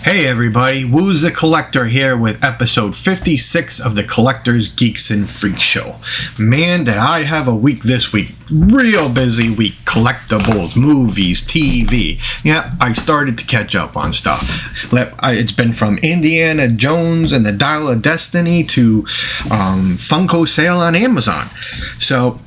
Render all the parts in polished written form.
Hey everybody, Woo's the Collector here with episode 56 of the Collector's Geeks and Freak Show. Man, did I have a week this week. Real busy week. Collectibles, movies, TV. Yeah, I started to catch up on stuff. It's been from Indiana Jones and the Dial of Destiny to Funko sale on Amazon. So,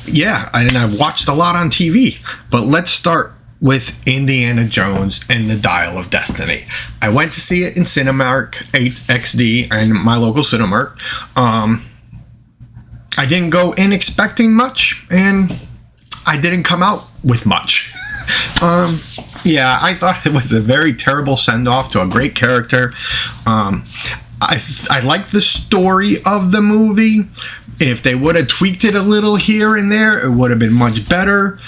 yeah, and I've watched a lot on TV. But let's start with Indiana Jones and the Dial of Destiny. I went to see it in Cinemark 8XD and my local Cinemark. I didn't go in expecting much, and I didn't come out with much. Yeah, I thought it was a very terrible send-off to a great character. I liked the story of the movie. If they would have tweaked it a little here and there, it would have been much better.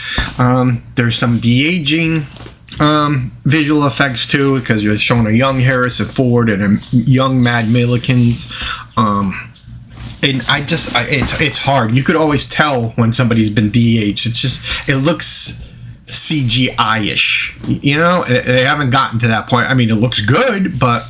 There's some de-aging visual effects too, because you're showing a young Harrison Ford and a young Mad Millikins. And it's hard. You could always tell when somebody's been de-aged. It looks CGI-ish. You know, they haven't gotten to that point. I mean, it looks good, but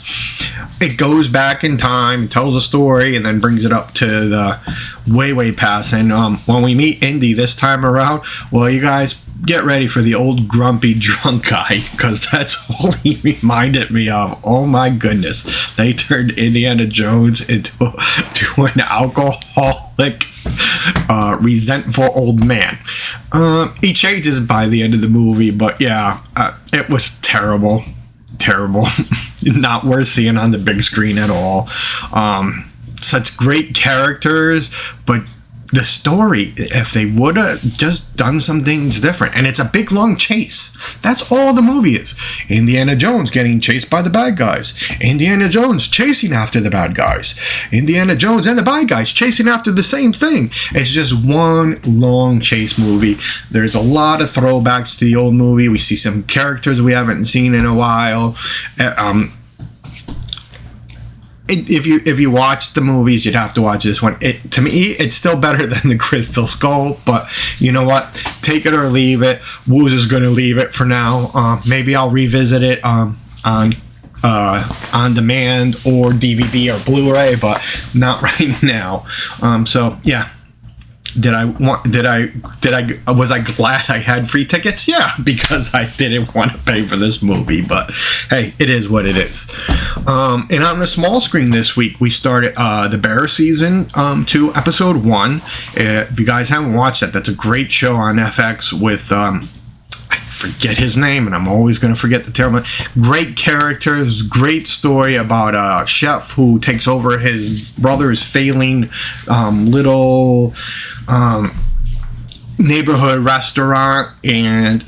it goes back in time, tells a story, and then brings it up to the way past. And when we meet Indy this time around, well, you guys get ready for the old grumpy drunk guy, because that's all he reminded me of. Oh my goodness, they turned Indiana Jones into an alcoholic, resentful old man. He changes by the end of the movie, but yeah, it was terrible. Not worth seeing on the big screen at all. Such great characters, but the story, if they would have just done some things different, and it's a big long chase. That's all the movie is. Indiana Jones getting chased by the bad guys. Indiana Jones chasing after the bad guys. Indiana Jones and the bad guys chasing after the same thing. It's just one long chase movie. There's a lot of throwbacks to the old movie. We see some characters we haven't seen in a while. If you watch the movies, you'd have to watch this one. To me, it's still better than the Crystal Skull, but you know what? Take it or leave it. Woos is going to leave it for now. Maybe I'll revisit it on demand or DVD or Blu-ray, but not right now. So yeah. Was I glad I had free tickets? Yeah, because I didn't want to pay for this movie, but hey, it is what it is. And on the small screen this week, we started The Bear Season 2, Episode 1. If you guys haven't watched that, that's a great show on FX with, I forget his name, and I'm always going to forget the terrible. Great characters, great story about a chef who takes over his brother's failing little neighborhood restaurant, and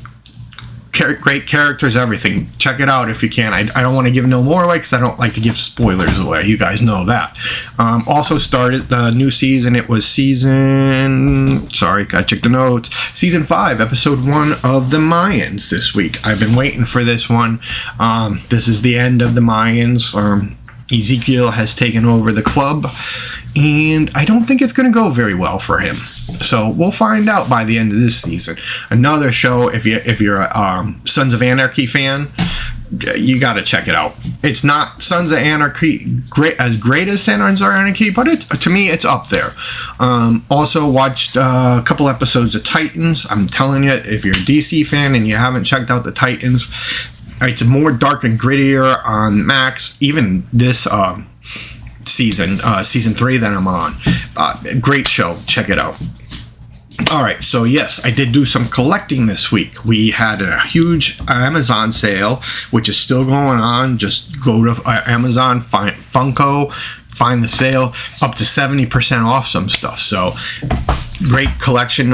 great characters, everything. Check it out if you can. I don't want to give no more away because I don't like to give spoilers away. You guys know that. Also started the new season. It was sorry, I checked the notes. Season 5, episode 1 of the Mayans this week. I've been waiting for this one. This is the end of the Mayans. Ezekiel has taken over the club, and I don't think it's going to go very well for him. So we'll find out by the end of this season. Another show, if you're a Sons of Anarchy fan, you got to check it out. It's not Sons of Anarchy as great as Sons of Anarchy, but to me it's up there. Also watched a couple episodes of Titans. I'm telling you, if you're a DC fan and you haven't checked out the Titans, it's more dark and grittier on Max. Even this season 3 that I'm on. Great show. Check it out. Alright, so yes, I did do some collecting this week. We had a huge Amazon sale, which is still going on. Just go to Amazon, find Funko, find the sale, up to 70% off some stuff. So, great collection.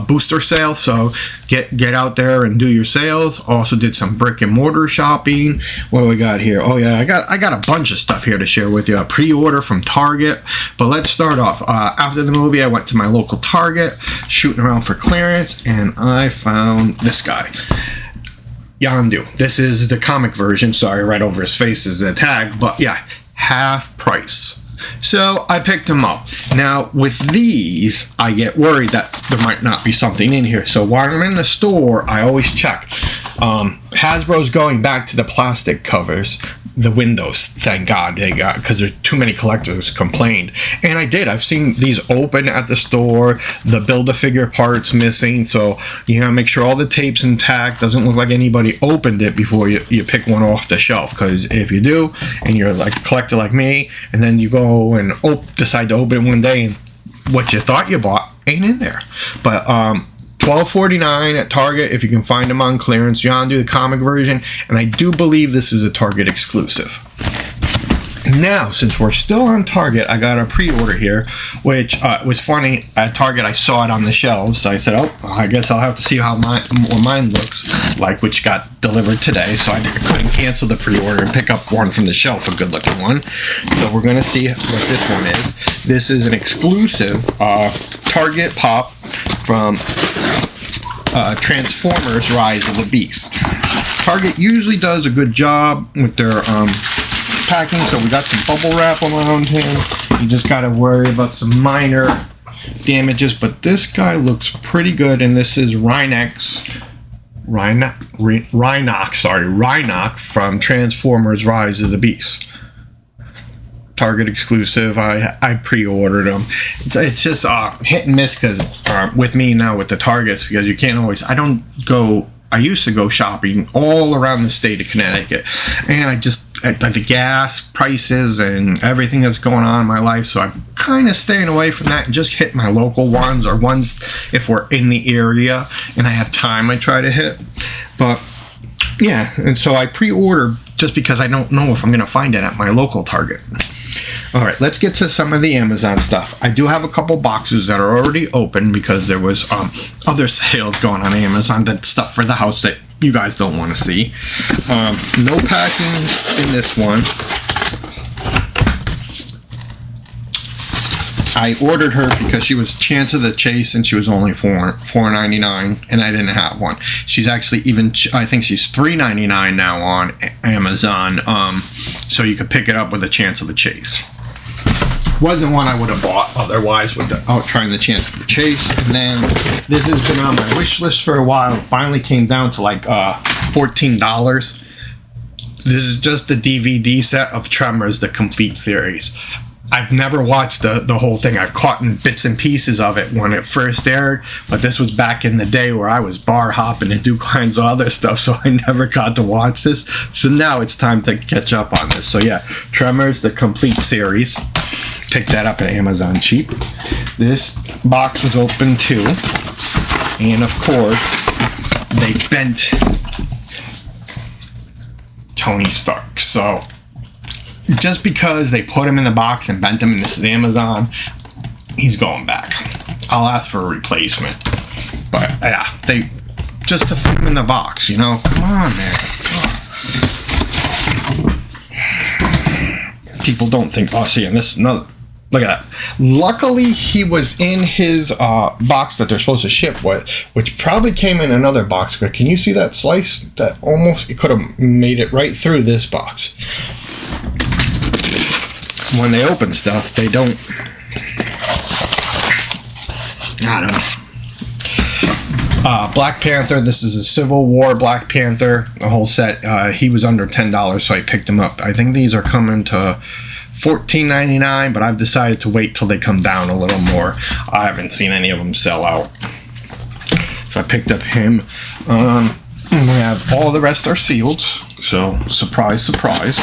Booster sale, so get out there and do your sales. Also did some brick and mortar shopping. What do we got here? Oh yeah, I got a bunch of stuff here to share with you. A pre-order from Target, but let's start off. After the movie, I went to my local Target, shooting around for clearance, and I found this guy. Yondu. This is the comic version. Sorry, right over his face is the tag, but yeah, half price. So I picked them up. Now with these, I get worried that there might not be something in here. So while I'm in the store, I always check. Hasbro's going back to the plastic covers, the windows. Thank God they got, because there's too many collectors complained, and I did. I've seen these open at the store. The Build-A-Figure parts missing, so you gotta make sure all the tape's intact. Doesn't look like anybody opened it before you pick one off the shelf, because if you do, and you're like a collector like me, and then you go and decide to open it one day, and what you thought you bought ain't in there. But $12.49 at Target if you can find them on clearance. You want to do the comic version, and I do believe this is a Target exclusive. Now, since we're still on Target, I got a pre-order here, which was funny. At Target, I saw it on the shelves, so I said, oh, I guess I'll have to see how mine looks like, which got delivered today, so I couldn't cancel the pre-order and pick up one from the shelf, a good-looking one. So we're going to see what this one is. This is an exclusive Target Pop from Transformers Rise of the Beast. Target usually does a good job with their packing, so we got some bubble wrap around him. You just got to worry about some minor damages, but this guy looks pretty good, and this is Rhinox from Transformers Rise of the Beast. Target exclusive. I pre-ordered them. It's just hit and miss, because with me now with the Targets, because you can't always. I used to go shopping all around the state of Connecticut, and the gas prices and everything that's going on in my life, so I'm kind of staying away from that and just hit my local ones, or ones if we're in the area and I have time I try to hit. But yeah, and so I pre-order just because I don't know if I'm going to find it at my local Target. Alright, let's get to some of the Amazon stuff. I do have a couple boxes that are already open because there was other sales going on Amazon, that stuff for the house that you guys don't want to see. No packing in this one. I ordered her because she was Chance of the Chase, and she was only $4.99, and I didn't have one. She's actually I think she's $3.99 now on Amazon, so you could pick it up with a Chance of the Chase. Wasn't one I would have bought otherwise without trying the Chance of the Chase. And then this has been on my wish list for a while. It finally came down to like $14. This is just the DVD set of Tremors, the complete series. I've never watched the whole thing. I've caught in bits and pieces of it when it first aired, but this was back in the day where I was bar hopping and do kinds of other stuff, so I never got to watch this. So now it's time to catch up on this. So yeah, Tremors, the complete series. Pick that up at Amazon cheap. This box was open too, and of course they bent Tony Stark. So just because they put him in the box and bent him, and this is Amazon, he's going back. I'll ask for a replacement. But yeah, they just to fit him in the box, you know. Come on, man. People don't think, oh, see, and this is another. Look at that. Luckily, he was in his box that they're supposed to ship with, which probably came in another box. But can you see that slice? That almost, it could have made it right through this box. When they open stuff, they don't. I don't know. Black Panther. This is a Civil War Black Panther. The whole set. He was under $10, so I picked him up. I think these are coming to $14.99, but I've decided to wait till they come down a little more. I haven't seen any of them sell out, so I picked up him. And we have all the rest are sealed, so surprise, surprise.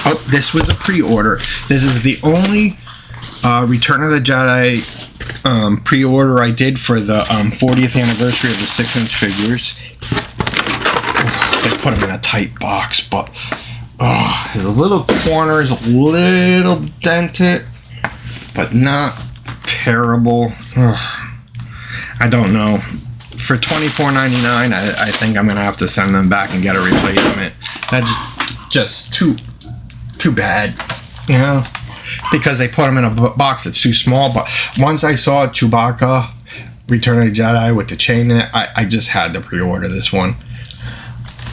Oh, this was a pre-order. This is the only Return of the Jedi pre-order I did for the 40th anniversary of the 6-inch figures. They put them in a tight box, but his little corner is a little dented, but not terrible. I don't know. For $24.99, I think I'm gonna have to send them back and get a replacement. That's just too bad, you know, because they put them in a box that's too small. But once I saw Chewbacca Return of the Jedi with the chain in it, I just had to pre-order this one.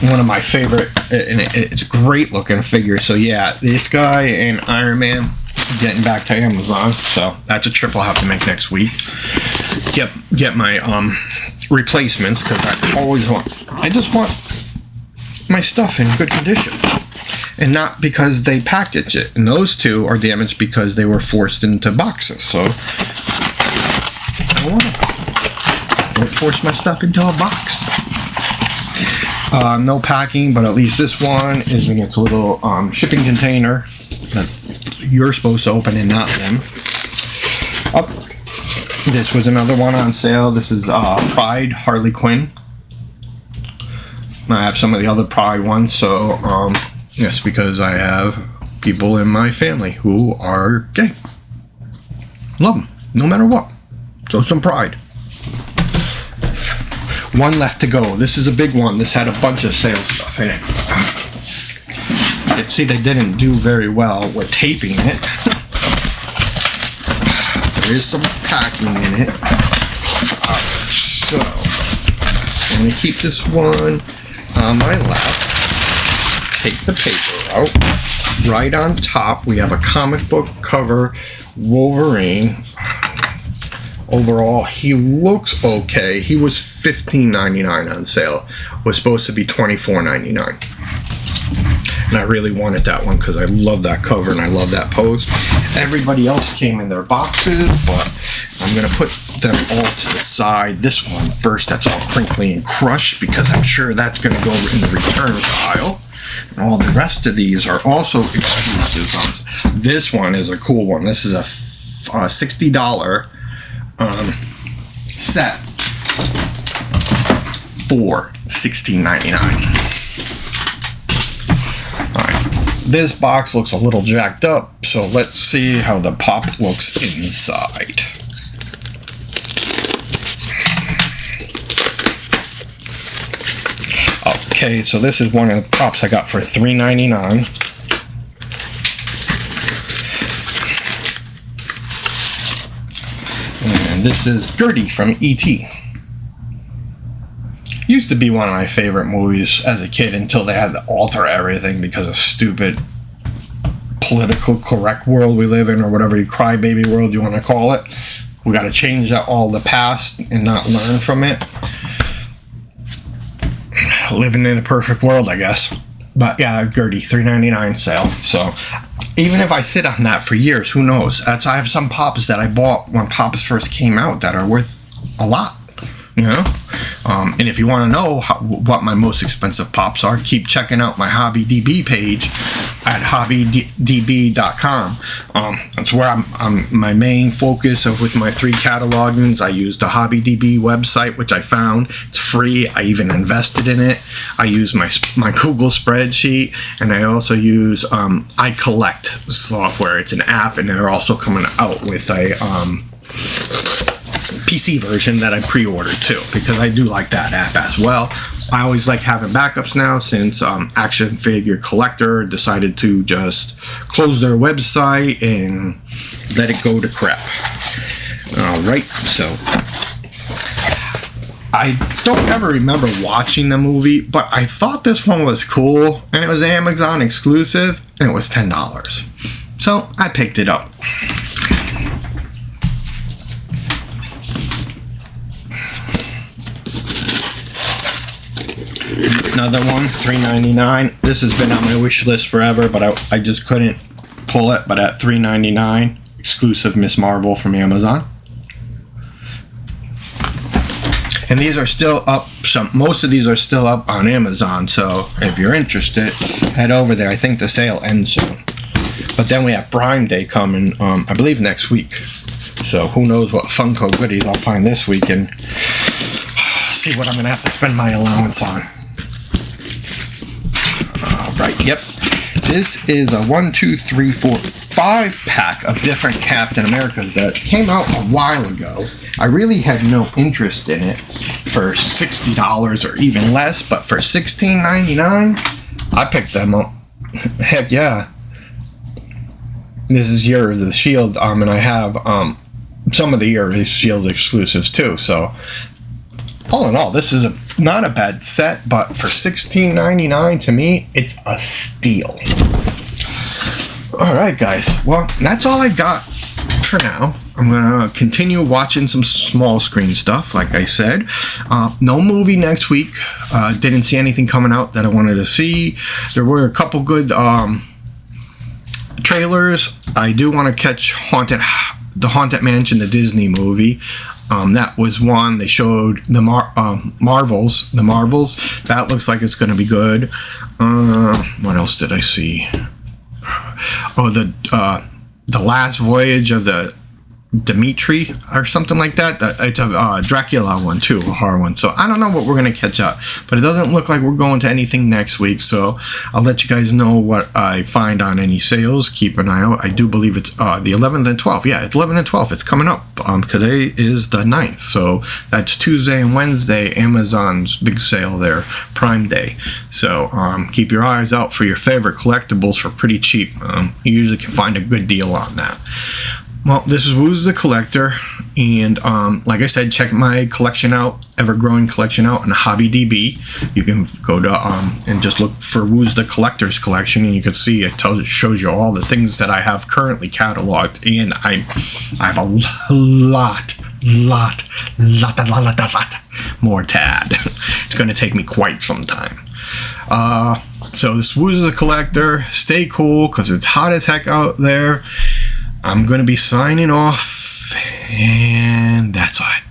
one of my favorite, and it's a great looking figure. So yeah, this guy and Iron Man getting back to Amazon. So that's a trip I'll have to make next week. Get my replacements, because I just want my stuff in good condition, and not because they package it. And those two are damaged because they were forced into boxes. So I don't force my stuff into a box. No packing, but at least this one is in its little shipping container that you're supposed to open and not them. This was another one on sale. This is Pride Harley Quinn. I have some of the other Pride ones, so yes, because I have people in my family who are gay. Love them, no matter what. So some Pride. One left to go. This is a big one. This had a bunch of sales stuff in it. See, they didn't do very well with taping it. There is some packing in it. So, I'm going to keep this one on my lap. Take the paper out. Right on top, we have a comic book cover Wolverine. Overall, he looks okay. He was $15.99 on sale. Was supposed to be $24.99. And I really wanted that one because I love that cover and I love that pose. Everybody else came in their boxes, but I'm going to put them all to the side. This one first, that's all crinkly and crushed, because I'm sure that's going to go in the return pile. And all the rest of these are also exclusives. This one is a cool one. This is a $60 set for $16.99. This box looks a little jacked up, so let's see how the pop looks inside. Okay, so this is one of the pops I got for $3.99. And this is Gertie from E.T. Used to be one of my favorite movies as a kid, until they had to alter everything because of stupid political correct world we live in, or whatever crybaby world you want to call it. We got to change all the past and not learn from it. Living in a perfect world, I guess. But yeah, Gertie, $3.99 sale. So even if I sit on that for years, who knows? I have some pops that I bought when pops first came out that are worth a lot. You know, and if you want to know what my most expensive pops are, keep checking out my HobbyDB page at hobbydb.com. That's where I'm my main focus of with my 3 catalogings. I use the HobbyDB website, which I found it's free. I even invested in it. I use my Google spreadsheet, and I also use iCollect software. It's an app, and they're also coming out with a PC version that I pre-ordered too, because I do like that app as well. I always like having backups now, since Action Figure Collector decided to just close their website and let it go to crap. Alright, so I don't ever remember watching the movie, but I thought this one was cool, and it was Amazon exclusive, and it was $10. So I picked it up. Another one, $3.99. This has been on my wish list forever, but I just couldn't pull it. But at $3.99, exclusive Miss Marvel from Amazon. And these are still up. Most of these are still up on Amazon. So if you're interested, head over there. I think the sale ends soon. But then we have Prime Day coming, I believe next week. So who knows what Funko goodies I'll find this week, and see what I'm going to have to spend my allowance on. Right, yep. This is a 1, 2, 3, 4, 5 pack of different Captain Americas that came out a while ago. I really had no interest in it for $60 or even less, but for $16.99, I picked them up. Heck yeah. This is Year of the Shield, and I have some of the Year of the Shield exclusives too, so all in all, this is not a bad set, but for $16.99 to me, it's a steal. All right, guys. Well, that's all I've got for now. I'm gonna continue watching some small screen stuff, like I said. No movie next week. Didn't see anything coming out that I wanted to see. There were a couple good trailers. I do want to catch the Haunted Mansion, the Disney movie. That was one. They showed the Marvels. That looks like it's going to be good. What else did I see? Oh, the Last Voyage of the Dimitri or something like that. It's a Dracula one too, a horror one. So I don't know what we're going to catch up, but it doesn't look like we're going to anything next week. So I'll let you guys know what I find on any sales. Keep an eye out. I do believe it's the 11th and 12th. Yeah, it's 11th and 12th. It's coming up. Today is the 9th. So that's Tuesday and Wednesday, Amazon's big sale there, Prime Day. So keep your eyes out for your favorite collectibles for pretty cheap. You usually can find a good deal on that. Well, this is Woo's the Collector, and like I said, check my collection out, ever-growing collection out on HobbyDB. You can go to and just look for Woo's the Collector's collection, and you can see it shows you all the things that I have currently cataloged, and I have a lot more to add. It's going to take me quite some time. So this Woo's the Collector. Stay cool, because it's hot as heck out there. I'm going to be signing off, and that's it.